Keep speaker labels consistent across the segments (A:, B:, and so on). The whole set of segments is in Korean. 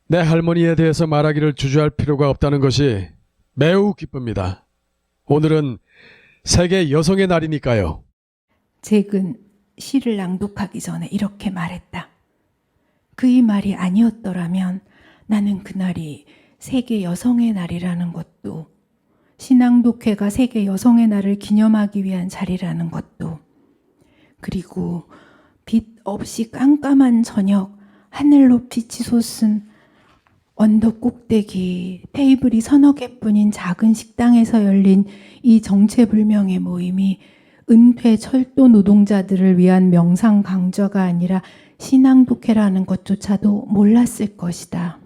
A: 내 할머니에 대해서 말하기를 주저할 필요가 없다는 것이 매우 기쁩니다. 오늘은 세계 여성의 날이니까요.
B: 잭은 시를 낭독하기 전에 이렇게 말했다. 그의 말이 아니었더라면 나는 그날이 세계 여성의 날이라는 것도, 시낭독회가 세계 여성의 날을 기념하기 위한 자리라는 것도, 그리고 빛 없이 깜깜한 저녁, 하늘로 빛이 솟은 언덕 꼭대기, 테이블이 서너 개뿐인 작은 식당에서 열린 이 정체불명의 모임이 은퇴 철도 노동자들을 위한 명상 강좌가 아니라 신앙독회라는 것조차도 몰랐을 것이다.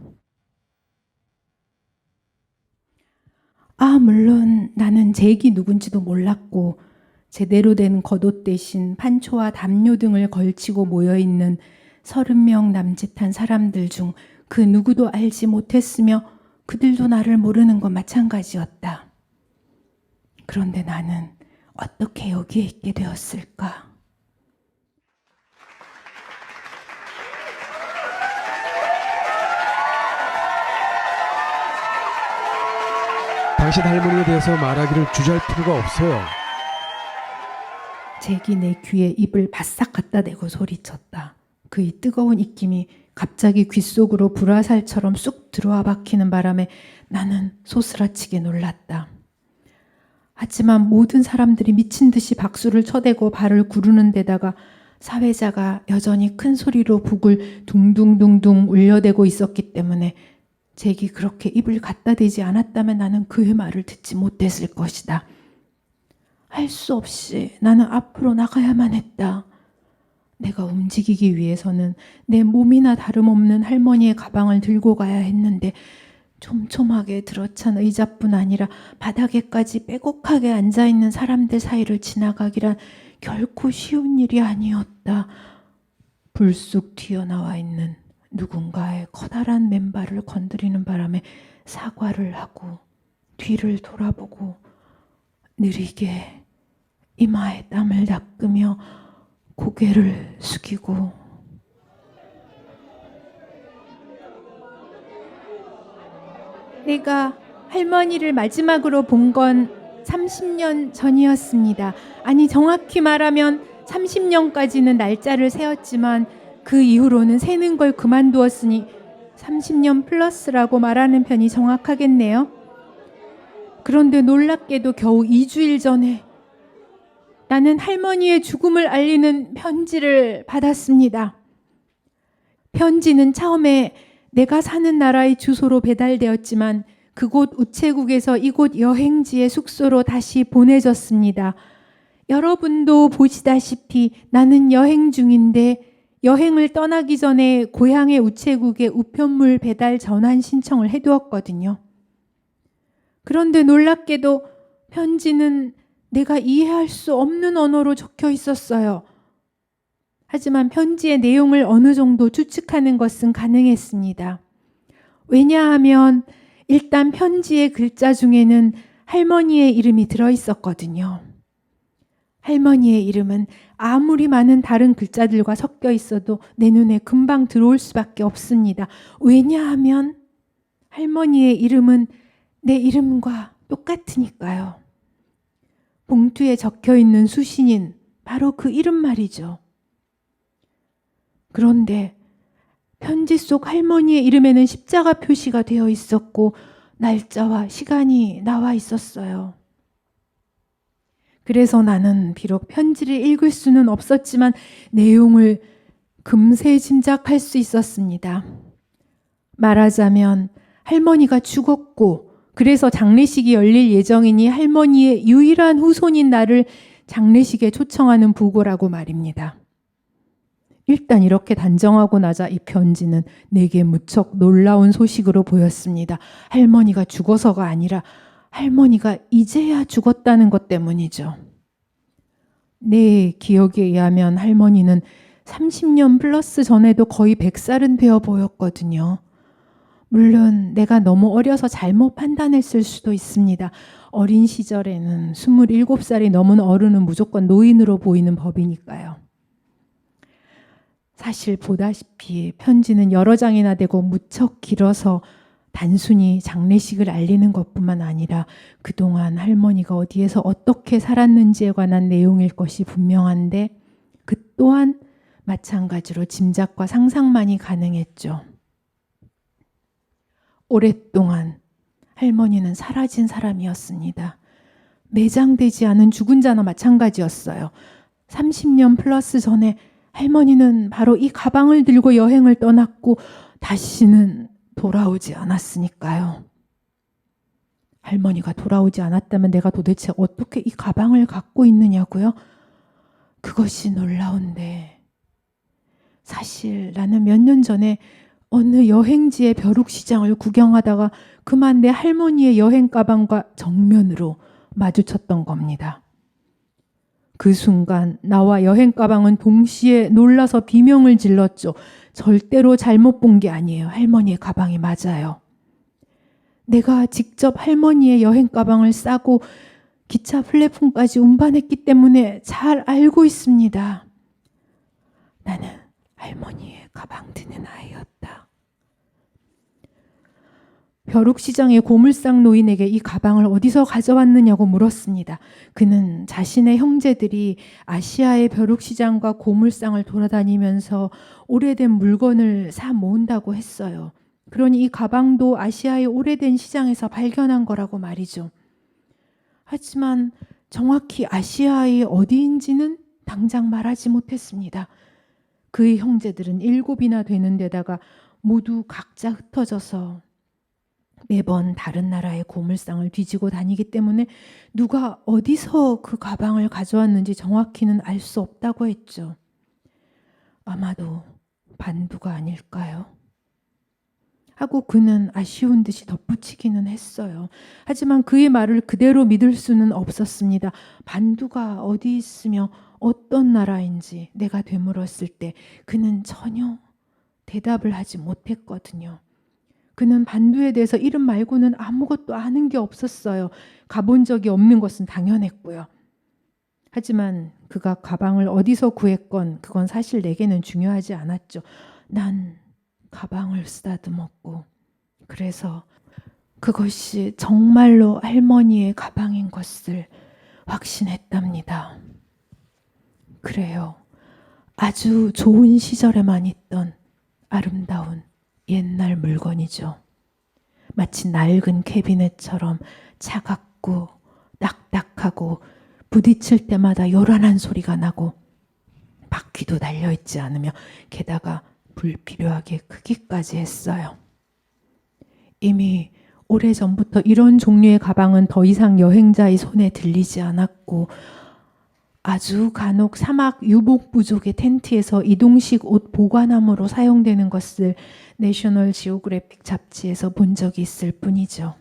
B: 물론 나는 잭이 누군지도 몰랐고 제대로 된 겉옷 대신 판초와 담요 등을 걸치고 모여있는 30명 남짓한 사람들 중 그 누구도 알지 못했으며 그들도 나를 모르는 것 마찬가지였다. 그런데 나는 어떻게 여기에 있게 되었을까?
A: 당신 할머니에 대해서 말하기를 주저할 필요가 없어요.
B: 잭이 내 귀에 입을 바싹 갖다 대고 소리쳤다. 그의 뜨거운 입김이 갑자기 귓속으로 불화살처럼 쑥 들어와 박히는 바람에 나는 소스라치게 놀랐다. 하지만 모든 사람들이 미친 듯이 박수를 쳐대고 발을 구르는 데다가 사회자가 여전히 큰 소리로 북을 둥둥둥둥 울려대고 있었기 때문에 잭이 그렇게 입을 갖다 대지 않았다면 나는 그의 말을 듣지 못했을 것이다. 할 수 없이 나는 앞으로 나가야만 했다. 내가 움직이기 위해서는 내 몸이나 다름없는 할머니의 가방을 들고 가야 했는데 촘촘하게 들어찬 의자뿐 아니라 바닥에까지 빼곡하게 앉아있는 사람들 사이를 지나가기란 결코 쉬운 일이 아니었다. 불쑥 튀어나와 있는 누군가의 커다란 맨발을 건드리는 바람에 사과를 하고 뒤를 돌아보고 느리게 이마에 땀을 닦으며 고개를 숙이고 내가 할머니를 마지막으로 본 건 30년 전이었습니다. 아니 정확히 말하면 30년까지는 날짜를 세었지만 그 이후로는 세는 걸 그만두었으니 30년 플러스라고 말하는 편이 정확하겠네요. 그런데 놀랍게도 겨우 2주일 전에 나는 할머니의 죽음을 알리는 편지를 받았습니다. 편지는 처음에 내가 사는 나라의 주소로 배달되었지만 그곳 우체국에서 이곳 여행지의 숙소로 다시 보내졌습니다. 여러분도 보시다시피 나는 여행 중인데 여행을 떠나기 전에 고향의 우체국에 우편물 배달 전환 신청을 해두었거든요. 그런데 놀랍게도 편지는 내가 이해할 수 없는 언어로 적혀 있었어요. 하지만 편지의 내용을 어느 정도 추측하는 것은 가능했습니다. 왜냐하면 일단 편지의 글자 중에는 할머니의 이름이 들어있었거든요. 할머니의 이름은 아무리 많은 다른 글자들과 섞여 있어도 내 눈에 금방 들어올 수밖에 없습니다. 왜냐하면 할머니의 이름은 내 이름과 똑같으니까요. 봉투에 적혀 있는 수신인, 바로 그 이름 말이죠. 그런데 편지 속 할머니의 이름에는 십자가 표시가 되어 있었고 날짜와 시간이 나와 있었어요. 그래서 나는 비록 편지를 읽을 수는 없었지만 내용을 금세 짐작할 수 있었습니다. 말하자면 할머니가 죽었고 그래서 장례식이 열릴 예정이니 할머니의 유일한 후손인 나를 장례식에 초청하는 부고라고 말입니다. 일단 이렇게 단정하고 나자 이 편지는 내게 무척 놀라운 소식으로 보였습니다. 할머니가 죽어서가 아니라 할머니가 이제야 죽었다는 것 때문이죠. 내 기억에 의하면 할머니는 30년 플러스 전에도 거의 100살은 되어 보였거든요. 물론 내가 너무 어려서 잘못 판단했을 수도 있습니다. 어린 시절에는 27살이 넘은 어른은 무조건 노인으로 보이는 법이니까요. 사실 보다시피 편지는 여러 장이나 되고 무척 길어서 단순히 장례식을 알리는 것뿐만 아니라 그동안 할머니가 어디에서 어떻게 살았는지에 관한 내용일 것이 분명한데 그 또한 마찬가지로 짐작과 상상만이 가능했죠. 오랫동안 할머니는 사라진 사람이었습니다. 매장되지 않은 죽은 자나 마찬가지였어요. 30년 플러스 전에 할머니는 바로 이 가방을 들고 여행을 떠났고 다시는 돌아오지 않았으니까요. 할머니가 돌아오지 않았다면 내가 도대체 어떻게 이 가방을 갖고 있느냐고요? 그것이 놀라운데 사실 나는 몇 년 전에 어느 여행지의 벼룩시장을 구경하다가 그만 내 할머니의 여행 가방과 정면으로 마주쳤던 겁니다. 그 순간 나와 여행 가방은 동시에 놀라서 비명을 질렀죠. 절대로 잘못 본 게 아니에요. 할머니의 가방이 맞아요. 내가 직접 할머니의 여행 가방을 싸고 기차 플랫폼까지 운반했기 때문에 잘 알고 있습니다. 나는 할머니의 가방 드는 아이였다. 벼룩시장의 고물상 노인에게 이 가방을 어디서 가져왔느냐고 물었습니다. 그는 자신의 형제들이 아시아의 벼룩시장과 고물상을 돌아다니면서 오래된 물건을 사 모은다고 했어요. 그러니 이 가방도 아시아의 오래된 시장에서 발견한 거라고 말이죠. 하지만 정확히 아시아의 어디인지는 당장 말하지 못했습니다. 그의 형제들은 7이나 되는 데다가 모두 각자 흩어져서 매번 다른 나라의 고물상을 뒤지고 다니기 때문에 누가 어디서 그 가방을 가져왔는지 정확히는 알 수 없다고 했죠. 아마도 반두가 아닐까요? 하고 그는 아쉬운 듯이 덧붙이기는 했어요. 하지만 그의 말을 그대로 믿을 수는 없었습니다. 반두가 어디 있으며 어떤 나라인지 내가 되물었을 때 그는 전혀 대답을 하지 못했거든요. 그는 반두에 대해서 이름 말고는 아무것도 아는 게 없었어요. 가본 적이 없는 것은 당연했고요. 하지만 그가 가방을 어디서 구했건 그건 사실 내게는 중요하지 않았죠. 난 가방을 쓰다듬었고 그래서 그것이 정말로 할머니의 가방인 것을 확신했답니다. 그래요. 아주 좋은 시절에만 있던 아름다운 옛날 물건이죠. 마치 낡은 캐비넷처럼 차갑고 딱딱하고 부딪힐 때마다 요란한 소리가 나고 바퀴도 달려있지 않으며 게다가 불필요하게 크기까지 했어요. 이미 오래전부터 이런 종류의 가방은 더 이상 여행자의 손에 들리지 않았고 아주 간혹 사막 유복 부족의 텐트에서 이동식 옷 보관함으로 사용되는 것을 내셔널 지오그래픽 잡지에서 본 적이 있을 뿐이죠.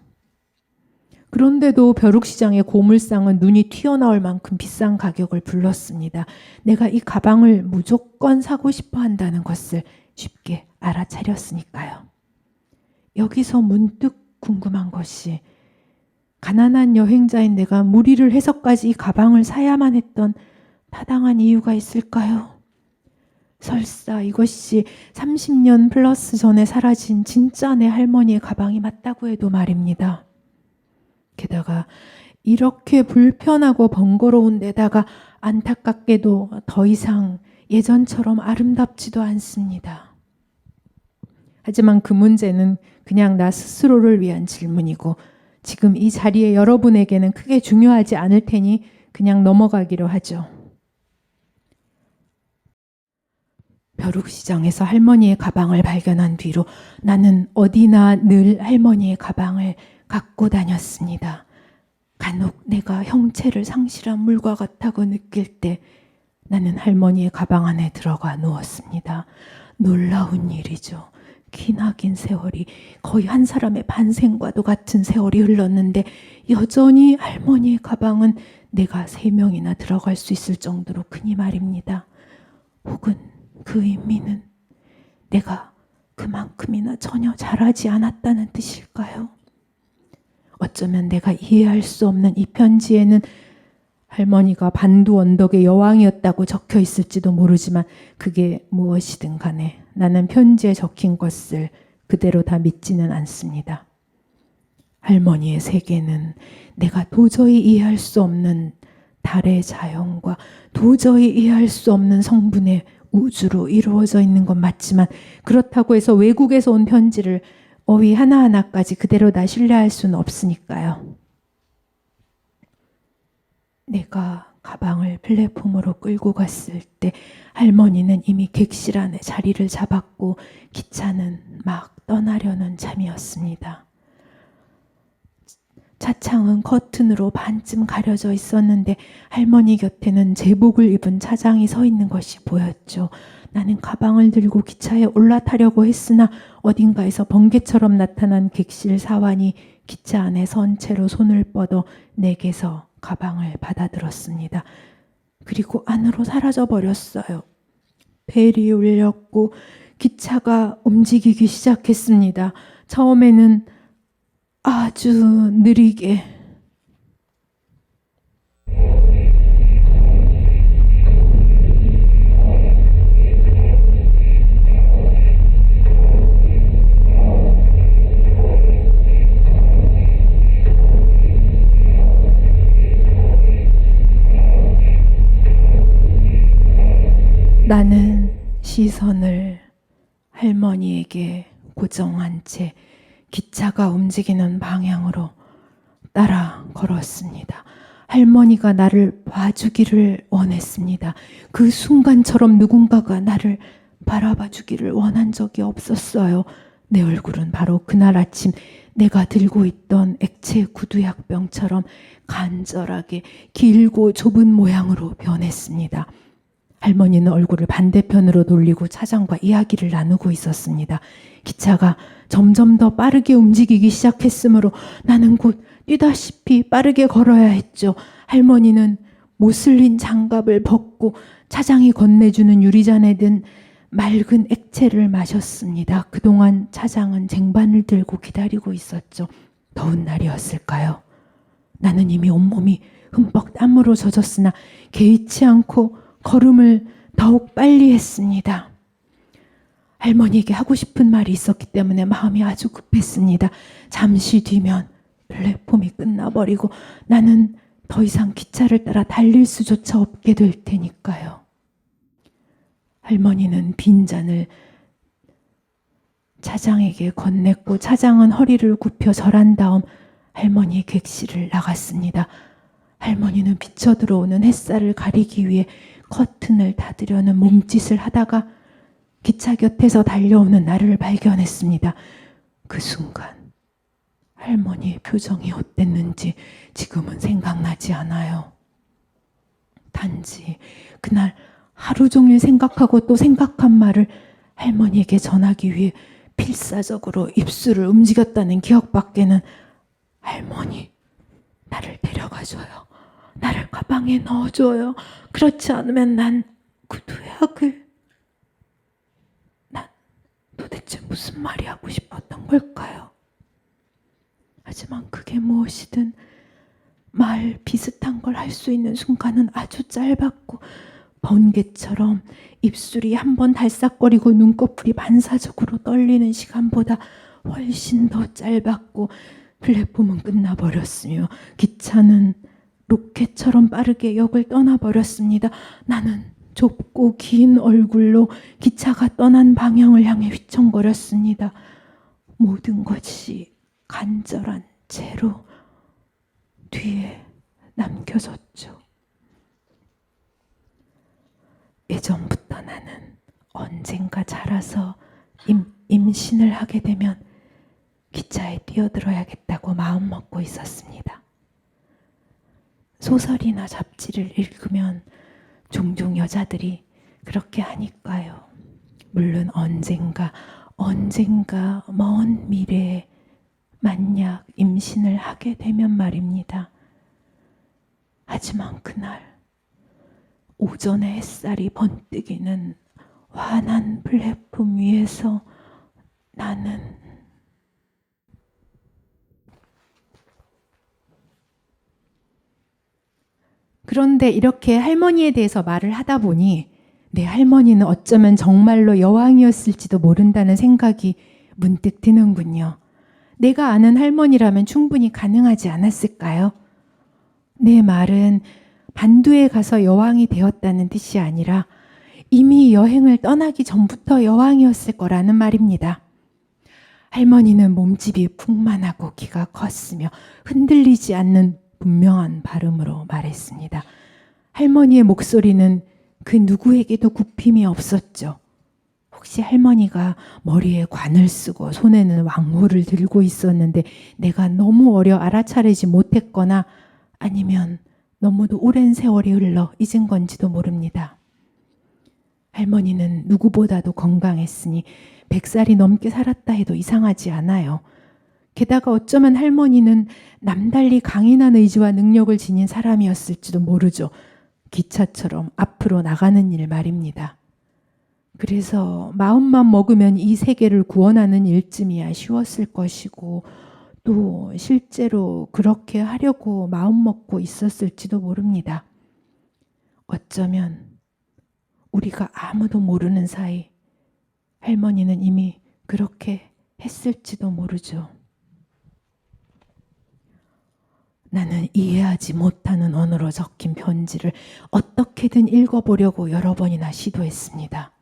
B: 그런데도 벼룩시장의 고물상은 눈이 튀어나올 만큼 비싼 가격을 불렀습니다. 내가 이 가방을 무조건 사고 싶어 한다는 것을 쉽게 알아차렸으니까요. 여기서 문득 궁금한 것이 가난한 여행자인 내가 무리를 해서까지 이 가방을 사야만 했던 타당한 이유가 있을까요? 설사 이것이 30년 플러스 전에 사라진 진짜 내 할머니의 가방이 맞다고 해도 말입니다. 게다가 이렇게 불편하고 번거로운 데다가 안타깝게도 더 이상 예전처럼 아름답지도 않습니다. 하지만 그 문제는 그냥 나 스스로를 위한 질문이고 지금 이 자리에 여러분에게는 크게 중요하지 않을 테니 그냥 넘어가기로 하죠. 벼룩시장에서 할머니의 가방을 발견한 뒤로 나는 어디나 늘 할머니의 가방을 갖고 다녔습니다. 간혹 내가 형체를 상실한 물과 같다고 느낄 때 나는 할머니의 가방 안에 들어가 누웠습니다. 놀라운 일이죠. 기나긴 세월이 거의 한 사람의 반생과도 같은 세월이 흘렀는데 여전히 할머니의 가방은 내가 3명이나 들어갈 수 있을 정도로 크니 말입니다. 혹은 그 의미는 내가 그만큼이나 전혀 잘하지 않았다는 뜻일까요? 어쩌면 내가 이해할 수 없는 이 편지에는 할머니가 반도 언덕의 여왕이었다고 적혀 있을지도 모르지만 그게 무엇이든 간에 나는 편지에 적힌 것을 그대로 다 믿지는 않습니다. 할머니의 세계는 내가 도저히 이해할 수 없는 달의 자연과 도저히 이해할 수 없는 성분의 우주로 이루어져 있는 건 맞지만 그렇다고 해서 외국에서 온 편지를 어휘 하나하나까지 그대로 다 신뢰할 수는 없으니까요. 내가 가방을 플랫폼으로 끌고 갔을 때 할머니는 이미 객실 안에 자리를 잡았고 기차는 막 떠나려는 참이었습니다. 차창은 커튼으로 반쯤 가려져 있었는데 할머니 곁에는 제복을 입은 차장이 서 있는 것이 보였죠. 나는 가방을 들고 기차에 올라타려고 했으나 어딘가에서 번개처럼 나타난 객실 사환이 기차 안에 선 채로 손을 뻗어 내게서 가방을 받아들었습니다. 그리고 안으로 사라져 버렸어요. 벨이 울렸고 기차가 움직이기 시작했습니다. 처음에는 아주 느리게 나는 시선을 할머니에게 고정한 채 기차가 움직이는 방향으로 따라 걸었습니다. 할머니가 나를 봐주기를 원했습니다. 그 순간처럼 누군가가 나를 바라봐 주기를 원한 적이 없었어요. 내 얼굴은 바로 그날 아침 내가 들고 있던 액체 구두약병처럼 간절하게 길고 좁은 모양으로 변했습니다. 할머니는 얼굴을 반대편으로 돌리고 차장과 이야기를 나누고 있었습니다. 기차가 점점 더 빠르게 움직이기 시작했으므로 나는 곧 뛰다시피 빠르게 걸어야 했죠. 할머니는 모슬린 장갑을 벗고 차장이 건네주는 유리잔에 든 맑은 액체를 마셨습니다. 그동안 차장은 쟁반을 들고 기다리고 있었죠. 더운 날이었을까요? 나는 이미 온몸이 흠뻑 땀으로 젖었으나 개의치 않고 걸음을 더욱 빨리 했습니다. 할머니에게 하고 싶은 말이 있었기 때문에 마음이 아주 급했습니다. 잠시 뒤면 플랫폼이 끝나버리고 나는 더 이상 기차를 따라 달릴 수조차 없게 될 테니까요. 할머니는 빈잔을 차장에게 건넸고 차장은 허리를 굽혀 절한 다음 할머니의 객실을 나갔습니다. 할머니는 비쳐 들어오는 햇살을 가리기 위해 커튼을 닫으려는 몸짓을 하다가 기차 곁에서 달려오는 나를 발견했습니다. 그 순간 할머니의 표정이 어땠는지 지금은 생각나지 않아요. 단지 그날 하루 종일 생각하고 또 생각한 말을 할머니에게 전하기 위해 필사적으로 입술을 움직였다는 기억밖에는 할머니, 나를 데려가줘요. 나를 가방에 넣어줘요. 그렇지 않으면 난 구두약을... 난 도대체 무슨 말이 하고 싶었던 걸까요? 하지만 그게 무엇이든 말 비슷한 걸 할 수 있는 순간은 아주 짧았고 번개처럼 입술이 한번 달싹거리고 눈꺼풀이 반사적으로 떨리는 시간보다 훨씬 더 짧았고 플랫폼은 끝나버렸으며 기차는 로켓처럼 빠르게 역을 떠나버렸습니다. 나는 좁고 긴 얼굴로 기차가 떠난 방향을 향해 휘청거렸습니다. 모든 것이 간절한 채로 뒤에 남겨졌죠. 예전부터 나는 언젠가 자라서 임신을 하게 되면 기차에 뛰어들어야겠다고 마음먹고 있었습니다. 소설이나 잡지를 읽으면 종종 여자들이 그렇게 하니까요. 물론 언젠가 먼 미래에 만약 임신을 하게 되면 말입니다. 하지만 그날 오전의 햇살이 번뜩이는 환한 플랫폼 위에서 나는 그런데 이렇게 할머니에 대해서 말을 하다 보니 내 할머니는 어쩌면 정말로 여왕이었을지도 모른다는 생각이 문득 드는군요. 내가 아는 할머니라면 충분히 가능하지 않았을까요? 내 말은 반두에 가서 여왕이 되었다는 뜻이 아니라 이미 여행을 떠나기 전부터 여왕이었을 거라는 말입니다. 할머니는 몸집이 풍만하고 키가 컸으며 흔들리지 않는 분명한 발음으로 말했습니다. 할머니의 목소리는 그 누구에게도 굽힘이 없었죠. 혹시 할머니가 머리에 관을 쓰고 손에는 왕호를 들고 있었는데 내가 너무 어려 알아차리지 못했거나 아니면 너무도 오랜 세월이 흘러 잊은 건지도 모릅니다. 할머니는 누구보다도 건강했으니 100살이 넘게 살았다 해도 이상하지 않아요. 게다가 어쩌면 할머니는 남달리 강인한 의지와 능력을 지닌 사람이었을지도 모르죠. 기차처럼 앞으로 나가는 일 말입니다. 그래서 마음만 먹으면 이 세계를 구원하는 일쯤이야 쉬웠을 것이고 또 실제로 그렇게 하려고 마음먹고 있었을지도 모릅니다. 어쩌면 우리가 아무도 모르는 사이 할머니는 이미 그렇게 했을지도 모르죠. 나는 이해하지 못하는 언어로 적힌 편지를 어떻게든 읽어보려고 여러 번이나 시도했습니다.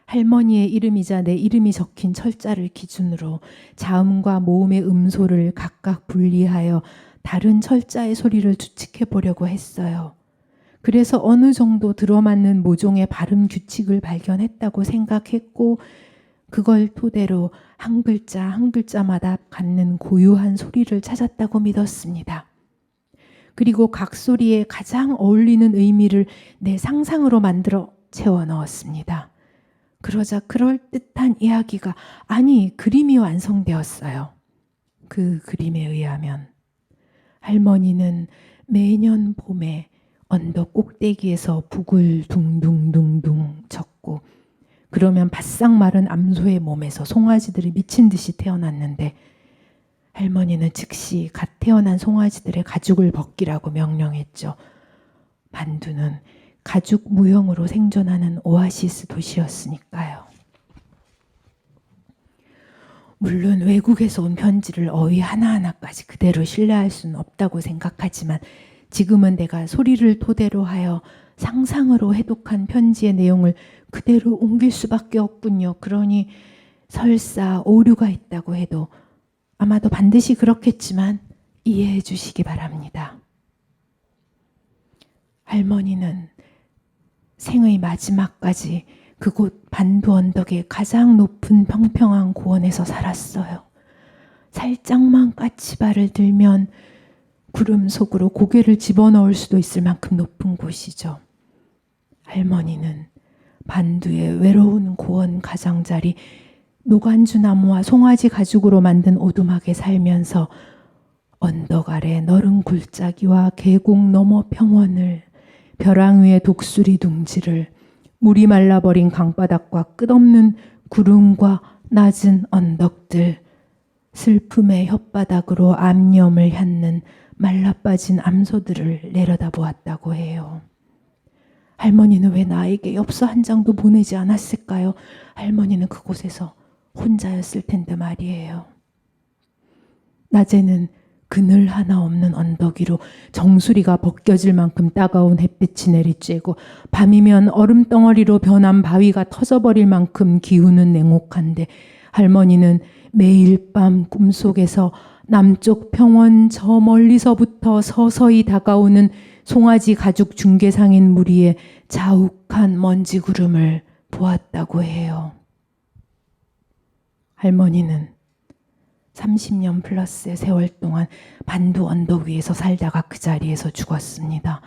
B: 할머니의 이름이자 내 이름이 적힌 철자를 기준으로 자음과 모음의 음소를 각각 분리하여 다른 철자의 소리를 추측해 보려고 했어요. 그래서 어느 정도 들어맞는 모종의 발음 규칙을 발견했다고 생각했고 그걸 토대로 한 글자 한 글자마다 갖는 고유한 소리를 찾았다고 믿었습니다. 그리고 각 소리에 가장 어울리는 의미를 내 상상으로 만들어 채워 넣었습니다. 그러자 그럴듯한 이야기가 아니 그림이 완성되었어요. 그 그림에 의하면 할머니는 매년 봄에 언덕 꼭대기에서 북을 둥둥둥둥 쳤고 그러면 바싹 마른 암소의 몸에서 송아지들이 미친 듯이 태어났는데 할머니는 즉시 갓 태어난 송아지들의 가죽을 벗기라고 명령했죠. 반두는 가죽 무형으로 생존하는 오아시스 도시였으니까요. 물론 외국에서 온 편지를 어휘 하나하나까지 그대로 신뢰할 수는 없다고 생각하지만 지금은 내가 소리를 토대로 하여 상상으로 해독한 편지의 내용을 그대로 옮길 수밖에 없군요. 그러니 설사 오류가 있다고 해도 아마도 반드시 그렇겠지만 이해해 주시기 바랍니다. 할머니는 생의 마지막까지 그곳 반두 언덕의 가장 높은 평평한 고원에서 살았어요. 살짝만 까치발을 들면 구름 속으로 고개를 집어넣을 수도 있을 만큼 높은 곳이죠. 할머니는 반두의 외로운 고원 가장자리 노간주 나무와 송아지 가죽으로 만든 오두막에 살면서 언덕 아래 너른 굴짜기와 계곡 너머 평원을 벼랑 위의 독수리 둥지를 물이 말라버린 강바닥과 끝없는 구름과 낮은 언덕들 슬픔의 혓바닥으로 암염을 핥는 말라빠진 암소들을 내려다보았다고 해요. 할머니는 왜 나에게 엽서 한 장도 보내지 않았을까요? 할머니는 그곳에서 혼자였을 텐데 말이에요. 낮에는 그늘 하나 없는 언덕 위로 정수리가 벗겨질 만큼 따가운 햇빛이 내리쬐고 밤이면 얼음덩어리로 변한 바위가 터져버릴 만큼 기후는 냉혹한데 할머니는 매일 밤 꿈속에서 남쪽 평원 저 멀리서부터 서서히 다가오는 송아지 가죽 중계상인 무리의 자욱한 먼지 구름을 보았다고 해요. 할머니는 30년 플러스의 세월 동안 반두 언덕 위에서 살다가 그 자리에서 죽었습니다.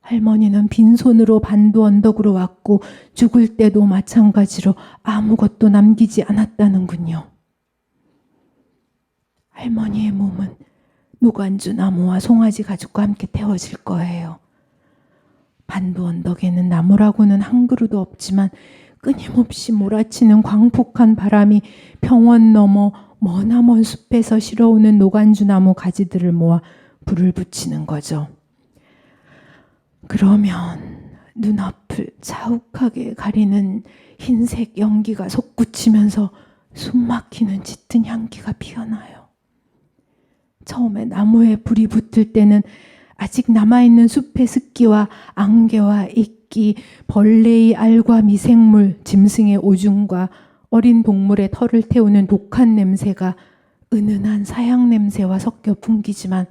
B: 할머니는 빈손으로 반두 언덕으로 왔고 죽을 때도 마찬가지로 아무것도 남기지 않았다는군요. 할머니의 몸은 노간주 나무와 송아지 가죽과 함께 태워질 거예요. 반두 언덕에는 나무라고는 한 그루도 없지만 끊임없이 몰아치는 광폭한 바람이 평원 너머 머나먼 숲에서 실어오는 노간주 나무 가지들을 모아 불을 붙이는 거죠. 그러면 눈앞을 자욱하게 가리는 흰색 연기가 솟구치면서 숨막히는 짙은 향기가 피어나요. 처음에 나무에 불이 붙을 때는 아직 남아있는 숲의 습기와 안개와 이끼, 벌레의 알과 미생물, 짐승의 오줌과 어린 동물의 털을 태우는 독한 냄새가 은은한 사양 냄새와 섞여 풍기지만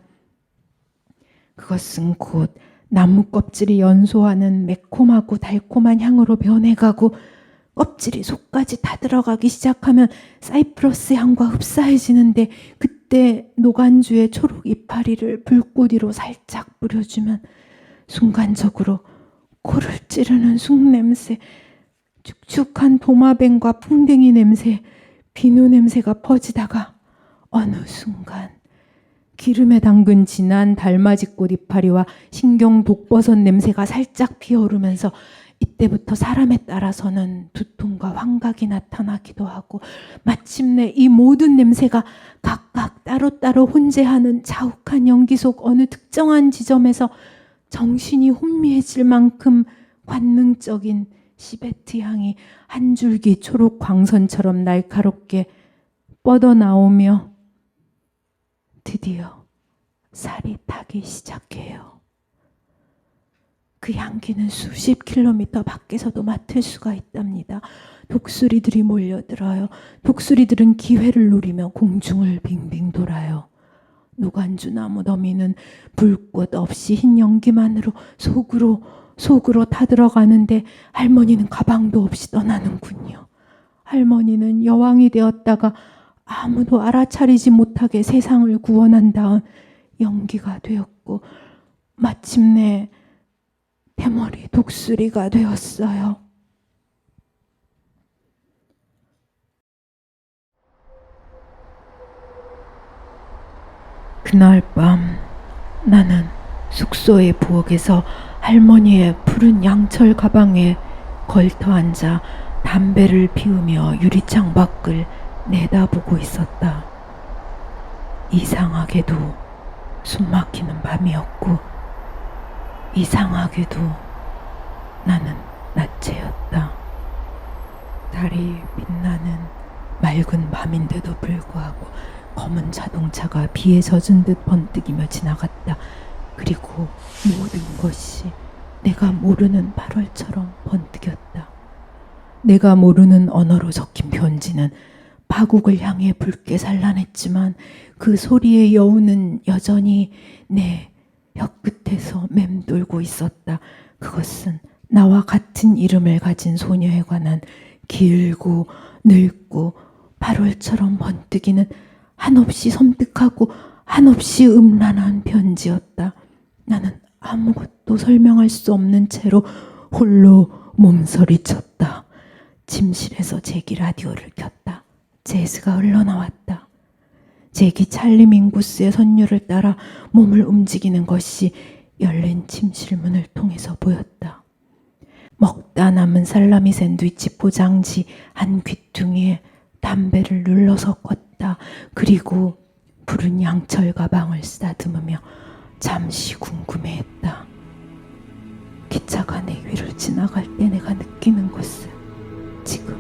B: 그것은 곧 나무 껍질이 연소하는 매콤하고 달콤한 향으로 변해가고 껍질이 속까지 다 들어가기 시작하면 사이프러스 향과 흡사해지는데 그때 노간주의 초록 이파리를 불꽃 위로 살짝 뿌려주면 순간적으로 코를 찌르는 쑥냄새, 축축한 도마뱀과 풍뎅이 냄새, 비누 냄새가 퍼지다가 어느 순간 기름에 담근 진한 달맞이꽃 이파리와 신경 독버섯 냄새가 살짝 피어오르면서 이때부터 사람에 따라서는 두통과 환각이 나타나기도 하고 마침내 이 모든 냄새가 각각 따로따로 혼재하는 자욱한 연기 속 어느 특정한 지점에서 정신이 혼미해질 만큼 관능적인 시베트 향이 한 줄기 초록 광선처럼 날카롭게 뻗어나오며 드디어 살이 타기 시작해요. 그 향기는 수십 킬로미터 밖에서도 맡을 수가 있답니다. 독수리들이 몰려들어요. 독수리들은 기회를 노리며 공중을 빙빙 돌아요. 노간주 나무 너미는 불꽃 없이 흰 연기만으로 속으로 타들어가는데 할머니는 가방도 없이 떠나는군요. 할머니는 여왕이 되었다가 아무도 알아차리지 못하게 세상을 구원한 다음 연기가 되었고 마침내 대머리 독수리가 되었어요. 그날 밤 나는 숙소의 부엌에서 할머니의 푸른 양철 가방에 걸터 앉아 담배를 피우며 유리창 밖을 내다보고 있었다. 이상하게도 숨막히는 밤이었고 이상하게도 나는 낮체였다. 달이 빛나는 맑은 밤인데도 불구하고 검은 자동차가 비에 젖은 듯 번뜩이며 지나갔다. 그리고 모든 것이 내가 모르는 8월처럼 번뜩였다. 내가 모르는 언어로 적힌 편지는 파국을 향해 붉게 산란했지만 그 소리의 여우는 여전히 내 혀끝에서 맴돌고 있었다. 그것은 나와 같은 이름을 가진 소녀에 관한 길고 늙고 8월처럼 번뜩이는 한없이 섬뜩하고 한없이 음란한 편지였다. 나는 아무것도 설명할 수 없는 채로 홀로 몸서리쳤다. 침실에서 잭이 라디오를 켰다. 재즈가 흘러나왔다. 잭이 찰리 밍구스의 선율을 따라 몸을 움직이는 것이 열린 침실 문을 통해서 보였다. 먹다 남은 살라미 샌드위치 포장지 한 귀퉁이에 담배를 눌러서 껐다. 그리고 푸른 양철 가방을 쓰다듬으며 잠시 궁금해했다. 기차가 내 위를 지나갈 때 내가 느끼는 것은 지금